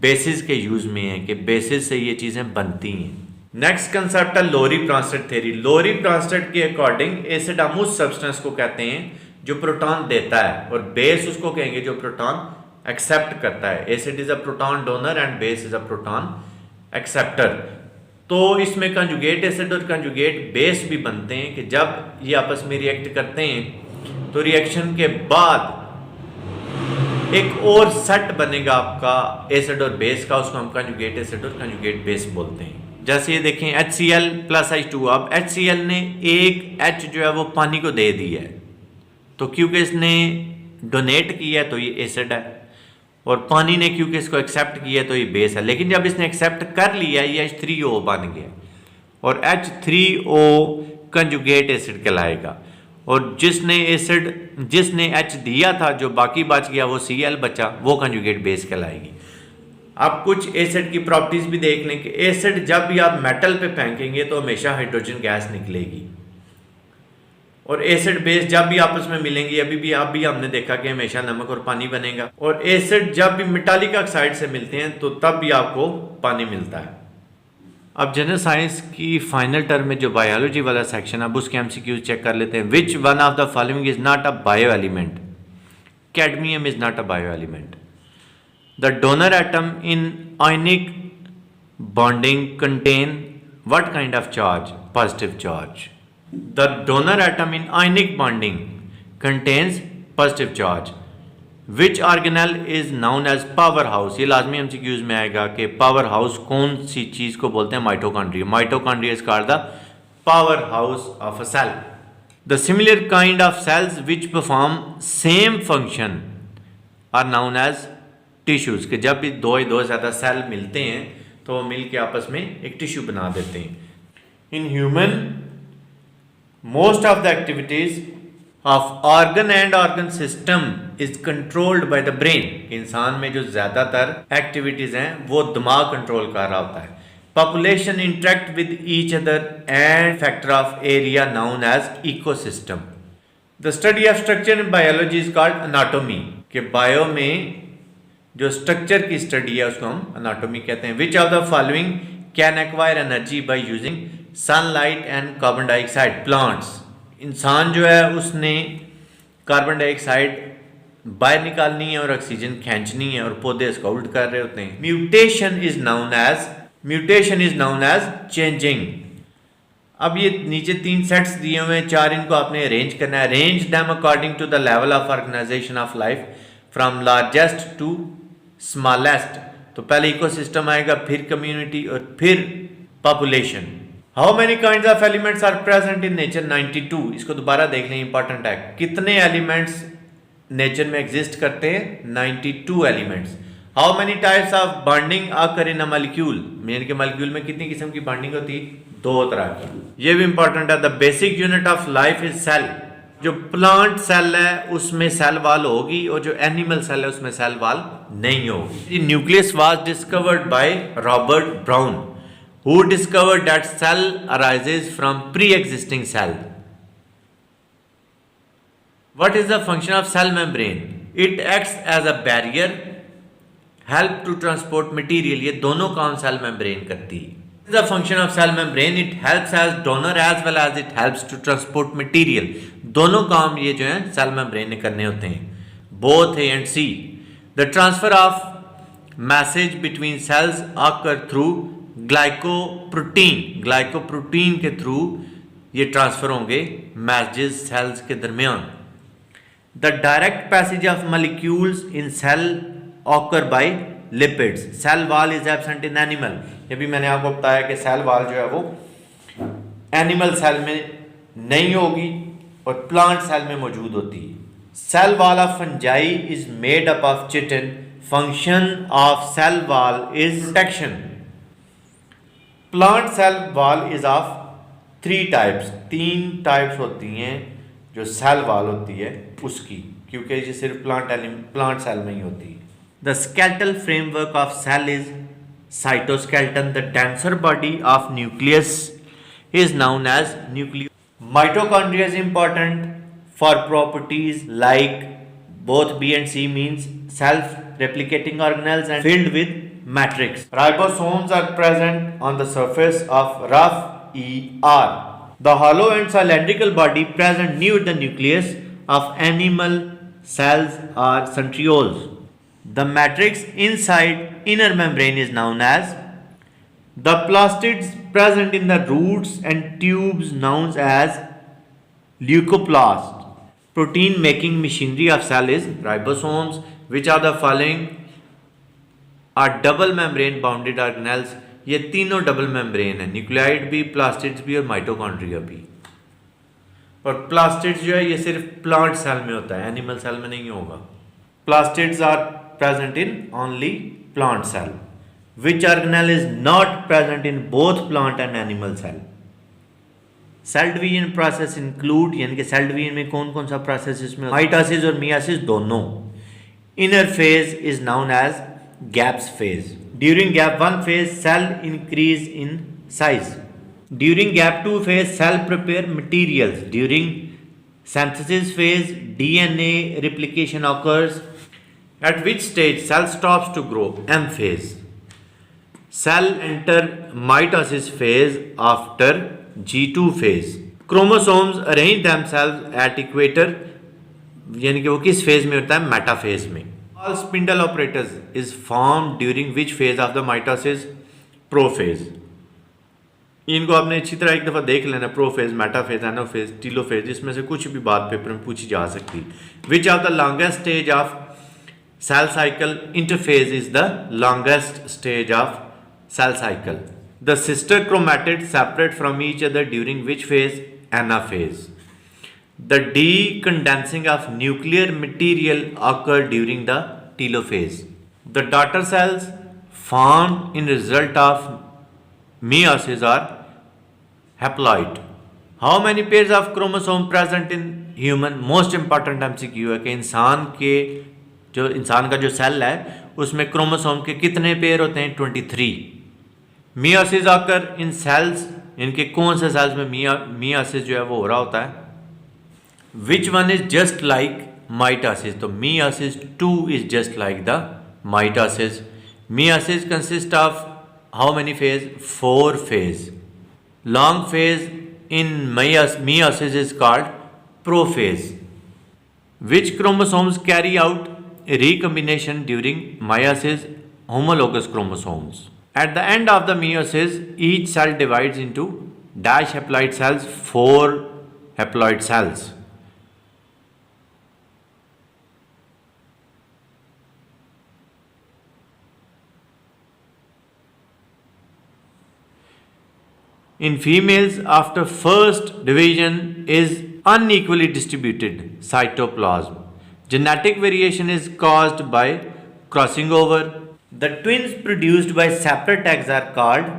बेसिस के यूज में है कि बेसिस से ये चीज़ें बनती हैं। नेक्स्ट कंसेप्ट है लोरी ब्रॉन्स्टेड थ्योरी। लोरी ब्रॉन्स्टेड के अकॉर्डिंग एसिड हम उस सब्सटेंस को कहते हैं जो प्रोटॉन देता है, और बेस उसको कहेंगे जो प्रोटॉन एक्सेप्ट करता है। Acid is a proton donor and base is a proton acceptor. तो इसमें कंजुगेट एसिड और कंजुगेट बेस भी बनते हैं कि जब ये आपस में रिएक्ट करते हैं तो रिएक्शन के बाद एक और सेट बनेगा आपका एसिड और बेस का, उसको हम कंजुगेट एसिड और कंजुगेट बेस बोलते हैं। जैसे ये देखें HCl प्लस H2। अब HCl ने एक H जो है वो पानी को दे दी है, तो क्योंकि इसने डोनेट किया है तो ये एसिड है। और पानी ने क्योंकि इसको एक्सेप्ट किया तो ये बेस है, लेकिन जब इसने एक्सेप्ट कर लिया ये H3O बन गया और H3O कंजुगेट एसिड कहलाएगा। और जिसने H दिया था जो बाकी बच गया वो Cl बचा, वो कंजुगेट बेस कहलाएगी। आप कुछ एसिड की प्रॉपर्टीज भी देख लें कि एसिड जब भी आप मेटल पे फेंकेंगे तो हमेशा हाइड्रोजन गैस निकलेगी, और एसिड बेस जब भी आपस में मिलेंगे अभी हमने देखा कि हमेशा नमक और पानी बनेगा, और एसिड जब भी मेटालिक ऑक्साइड से मिलते हैं तो तब भी आपको पानी मिलता है। अब जनरल साइंस की फाइनल टर्म में जो बायोलॉजी वाला सेक्शन, अब उसके MCQs चेक कर लेते हैं। Which one of the following is not a bio element? Cadmium is not a bio element. The donor atom in ionic bonding contain what kind of charge? Positive charge. The donor atom in ionic bonding contains positive charge. Which organelle is known as powerhouse? ये लाजमी MCQs में आएगा कि powerhouse कौन सी चीज को बोलते हैं? Mitochondria. Mitochondria is called the powerhouse of a cell. The similar kind of cells which perform same function are known as tissues. कि जब भी दो से ज़्यादा सेल मिलते हैं तो वो मिल के आपस में एक टिश्यू बना देते हैं। In human most of the activities of organ and organ system is controlled by the brain. इंसान में जो ज़्यादातर एक्टिविटीज़ हैं वो दिमाग कंट्रोल कर रहा होता है। Population interact with each other and factor of area known as ecosystem. The study of structure in biology is called anatomy. कि बायो में जो स्ट्रक्चर की स्टडी है उसको हम अनाटोमी कहते हैं। Which of the following can acquire energy by using sunlight and carbon dioxide? Plants. इंसान जो है उसने कार्बन डाइऑक्साइड बाहर निकालनी है और ऑक्सीजन खींचनी है, और पौधे इसका उल्ट कर रहे होते हैं। Mutation is known as changing. अब ये नीचे 3 सेट्स दिए हुए हैं, 4 इनको आपने अरेंज करना है। Arrange them according to the level of organisation of life from largest to smallest. तो पहले इकोसिस्टम आएगा, फिर कम्युनिटी और फिर population. How many kinds of elements are present in nature? 92। इसको दोबारा देख लें, इंपॉर्टेंट है। कितने एलिमेंट्स नेचर में एग्जिस्ट करते हैं? 92 elements. How many types of bonding occur in a molecule? यानी कि मॉलिक्यूल में कितनी किस्म की बॉन्डिंग होती है? 2 तरह की। ये भी इंपॉर्टेंट है। The basic unit of life is cell. जो प्लांट सेल है उसमें सेल वॉल होगी, और जो एनिमल सेल है उसमें सेल वॉल नहीं होगी। Nucleus was discovered by Robert brown, who discovered that cell arises from pre-existing cell. What is the function of cell membrane? It acts as a barrier, help to transport material. ये दोनों काम cell membrane करती है। What is the function of cell membrane? It helps as donor as well as it helps to transport material. दोनों काम ये जो है cell membrane ने करने होते हैं। Both A and C. The transfer of message between cells occur through glycoprotein के थ्रू ये ट्रांसफर होंगे मैसेजेस सेल्स के दरमियान। The direct passage of molecules in cell occur by lipids. Cell wall is absent in animal. ये भी मैंने आपको बताया कि सेल वॉल जो है वो एनिमल सेल में नहीं होगी और प्लांट सेल में मौजूद होती है। Cell wall of fungi is made up of chitin. Function of cell wall is protection. Plant cell wall is of 3 types. 3 types होती हैं जो सेल वॉल होती है उसकी, क्योंकि ये सिर्फ प्लांट सेल में ही होती है। The skeletal framework of cell is cytoskeleton. The denser body of nucleus is known as nucleus. Mitochondria is important for properties like both B and C means self-replicating organelles and filled with matrix. Ribosomes are present on the surface of rough ER. The hollow and cylindrical body present near the nucleus of animal cells are centrioles. The matrix inside inner membrane is known as the plastids present in the roots and tubes known as leucoplast. Protein making machinery of cell is ribosomes. Which are the following are double membrane bounded organelles? ये तीनों double membrane है, nuclide भी, plastids भी और mitochondria भी। और plastids जो है ये सिर्फ प्लांट सेल में होता है, एनिमल सेल में नहीं होगा। Plastids are present in only plant cell. Which organelle is not present in both plant and animal cell? Cell division process include यानी कि सेल डिवीजन में कौन कौन सा प्रोसेस इसमें माइटोसिस और मियोसिस दोनों. Inner phase is known as gaps phase. During gap 1 phase cell increase in size. During gap 2 phase cell prepare materials. During synthesis phase DNA replication occurs. At which stage cell stops to grow? M phase. Cell enter mitosis phase after G2 phase. Chromosomes arrange themselves at equator यानी कि वो किस phase में होता है? Metaphase में. All spindle apparatus is formed during which phase of the mitosis? Prophase. इनको आपने अच्छी तरह एक दफ़ा देख लेना. प्रोफेज, मेटाफेज, एनाफेज, टीलोफेज, इसमें से कुछ भी बात पेपर में पूछी जा सकती. Which of the longest stage of cell cycle? Interphase is the longest stage of cell cycle. The sister chromatid separate from each other during which phase? Anaphase. The decondensing of nuclear material occur during the telophase. The daughter cells formed in result of meiosis are haploid. How many pairs of chromosome present in human? Most important MCQ है कि इंसान का जो cell है उसमें chromosome के कितने pair होते हैं? 23. मियोसिस आकर इन सेल्स, इनके कौन से सेल्स में मियोसिस जो है वो हो रहा होता है? Which one is just like mitosis? तो meiosis 2 is just like the mitosis. Meiosis consist of how many phase? 4 phase. Long phase in meiosis is called prophase. Which chromosomes carry out recombination during meiosis? Homologous chromosomes. At the end of the meiosis, each cell divides into dash haploid cells, 4 haploid cells. In females, after first division is unequally distributed cytoplasm. Genetic variation is caused by crossing over. The twins produced by separate eggs are called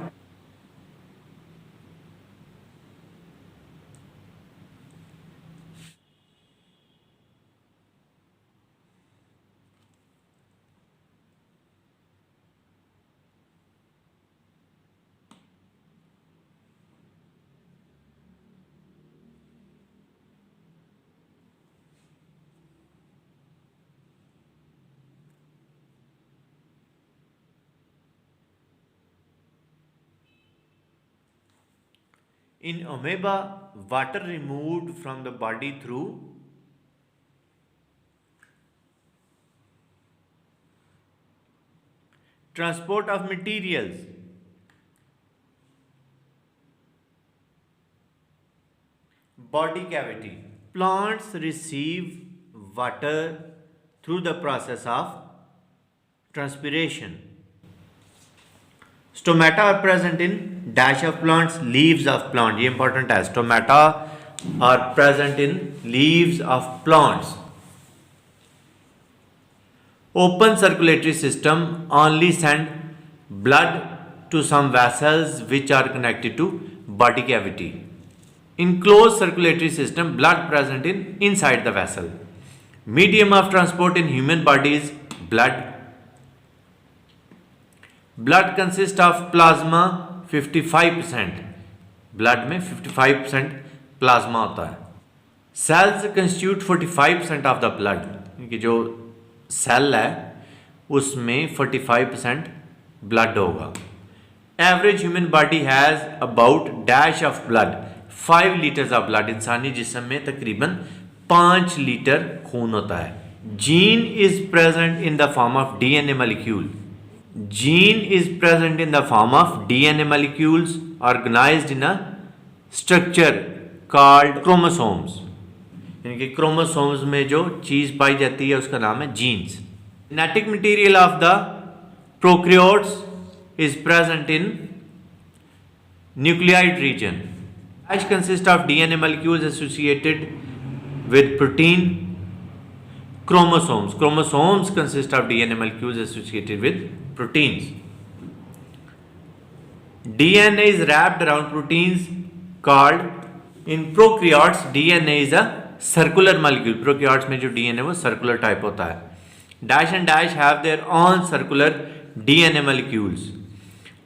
in amoeba, water removed from the body through transport of materials. Body cavity. Plants receive water through the process of transpiration. Stomata are present in dash of plants, leaves of plant. ये important है. Stomata are present in leaves of plants. Open circulatory system only send blood to some vessels which are connected to body cavity. In closed circulatory system, blood present in inside the vessel. Medium of transport in human body is blood. Blood consists of plasma 55%. Blood में 55% plasma होता है. Cells constitute 45% of the blood. कि जो cell है उसमें 45% blood होगा. Average human body has about dash of blood 5 liters of blood. इंसानी जिस्म में तकरीबन 5 लीटर खून होता है. Gene is present in the form of DNA molecule. Gene is present in the form of DNA molecules organized in a structure called chromosomes. यानी कि chromosomes में जो चीज़ पाई जाती है उसका नाम है genes. Genetic material of the prokaryotes is present in nucleoid region. Which consists of DNA molecules associated with protein. Chromosomes. Chromosomes consist of DNA molecules associated with proteins. DNA is wrapped around proteins called, in prokaryotes DNA is a circular molecule. Prokaryotes में जो DNA वो circular type होता है. Dash and dash have their own circular DNA molecules.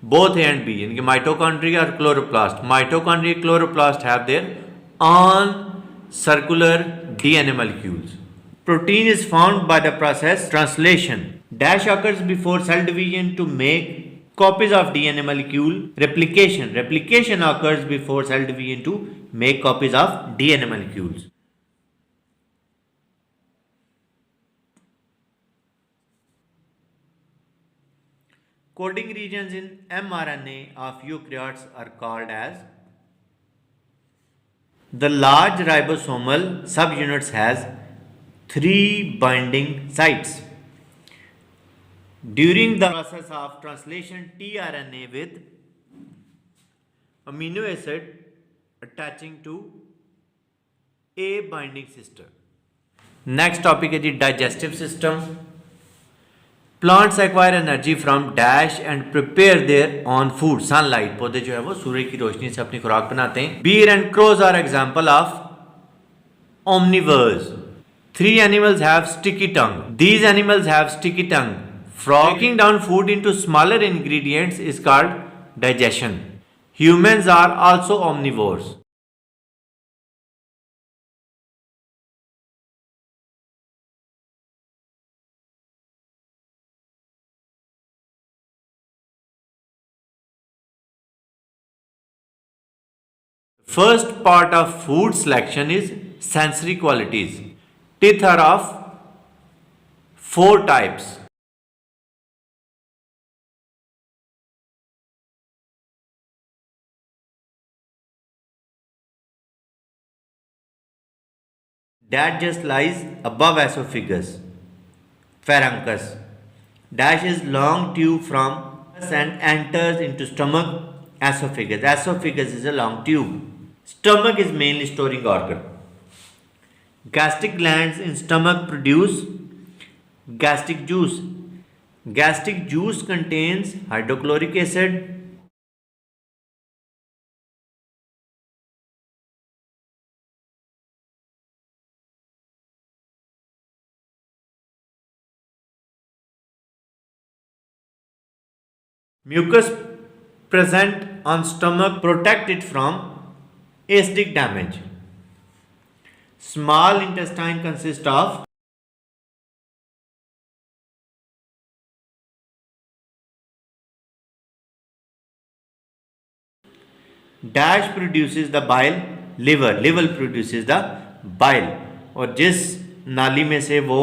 Both A and B, इनके mitochondria और chloroplast. Mitochondria, chloroplast have their own circular DNA molecules. Protein is formed by the process translation. Dash occurs before cell division to make copies of DNA molecule. Replication. Replication occurs before cell division to make copies of DNA molecules. Coding regions in mRNA of eukaryotes are called as. The large ribosomal subunits has 3 binding sites. During the process of translation, tRNA with amino acid attaching to a binding sister. Next topic is the digestive system. Plants acquire energy from dash and prepare their own food. Sunlight. पौधे जो है वो सूर्य की रोशनी से अपनी खुराक बनाते हैं. Bear and crows are example of omnivores. 3 animals have sticky tongue. These animals have sticky tongue. Breaking down food into smaller ingredients is called digestion. Humans are also omnivores. First part of food selection is sensory qualities. Teeth are of 4 types. That just lies above esophagus. Pharynx. Dash is long tube from and enters into stomach. Esophagus. Esophagus is a long tube. Stomach is mainly storing organ. Gastric glands in stomach produce gastric juice. Gastric juice contains hydrochloric acid. Mucus present on stomach protect it from acidic damage. Small intestine consists of dash produces the bile. Liver produces the bile. और जिस नाली में से वो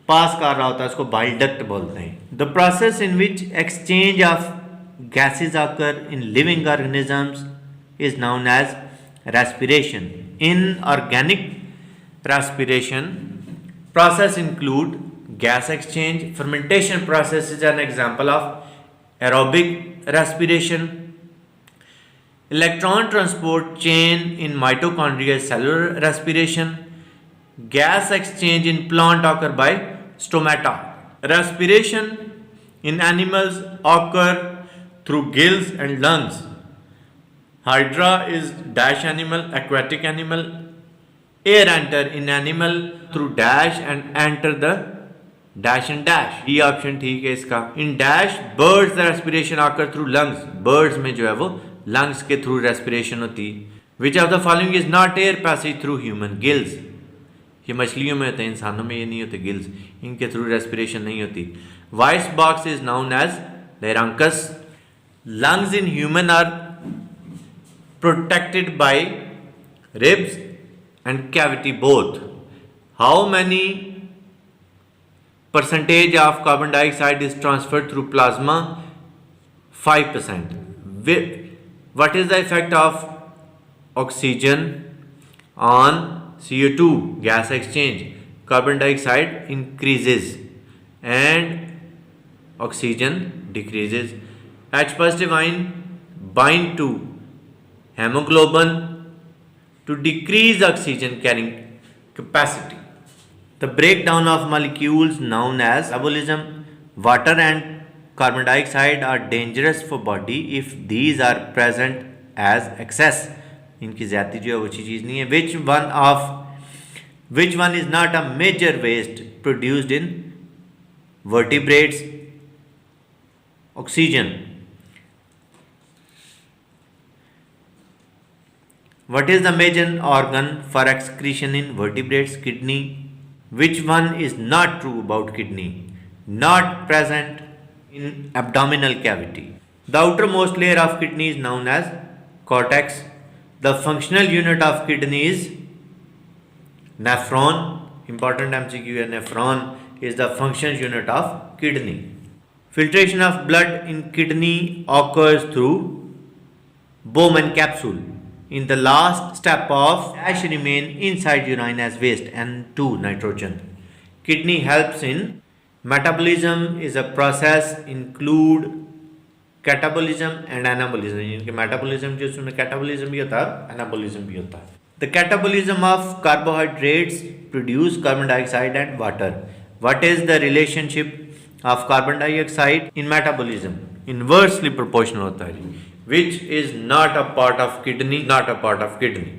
पास कर रहा होता है उसको bile duct बोलते हैं. The process in which exchange of gases occur in living organisms is known as respiration. In organic respiration, process include gas exchange. Fermentation process is an example of aerobic respiration. Electron transport chain in mitochondria is cellular respiration. Gas exchange in plant occur by stomata. Respiration in animals occur through gills and lungs. Hydra is dash animal, aquatic animal. Air enter in animal through dash and enter the dash and dash. ये option ठीक है इसका. In dash birds the respiration occur through lungs. Birds में जो है वो lungs के through respiration होती. Which of the following is not air passage through human gills? ये मछलियों में होते हैं, इंसानों में ये नहीं होते गिल्स. इनके थ्रू रेस्पिरेशन नहीं होती. Voice box is known as larynx. Lungs in human are protected by ribs and cavity both. How many percentage of carbon dioxide is transferred through plasma? 5%. What is the effect of oxygen on CO2 gas exchange? Carbon dioxide increases and oxygen decreases. H positive ion bind to hemoglobin to decrease oxygen carrying capacity. The breakdown of molecules known as metabolism. Water and carbon dioxide are dangerous for body if these are present as excess. इनकी ज़्यादती जो है वो अच्छी चीज़ नहीं है. Which one is not a major waste produced in vertebrates? Oxygen. What is the major organ for excretion in vertebrates? Kidney. Which one is not true about kidney? Not present in abdominal cavity. The outermost layer of kidney is known as cortex. The functional unit of kidney is nephron. Important MCQ है. Nephron is the functional unit of kidney. Filtration of blood in kidney occurs through Bowman capsule. In the last step of dash remain inside urine as waste and 2 nitrogen. Kidney helps in metabolism is a process include catabolism and anabolism. इनके metabolism जो उसमें catabolism भी होता है, anabolism भी होता है. The catabolism of carbohydrates produce carbon dioxide and water. What is the relationship of carbon dioxide in metabolism? Inversely proportional होता है, which is not a part of kidney, not a part of kidney.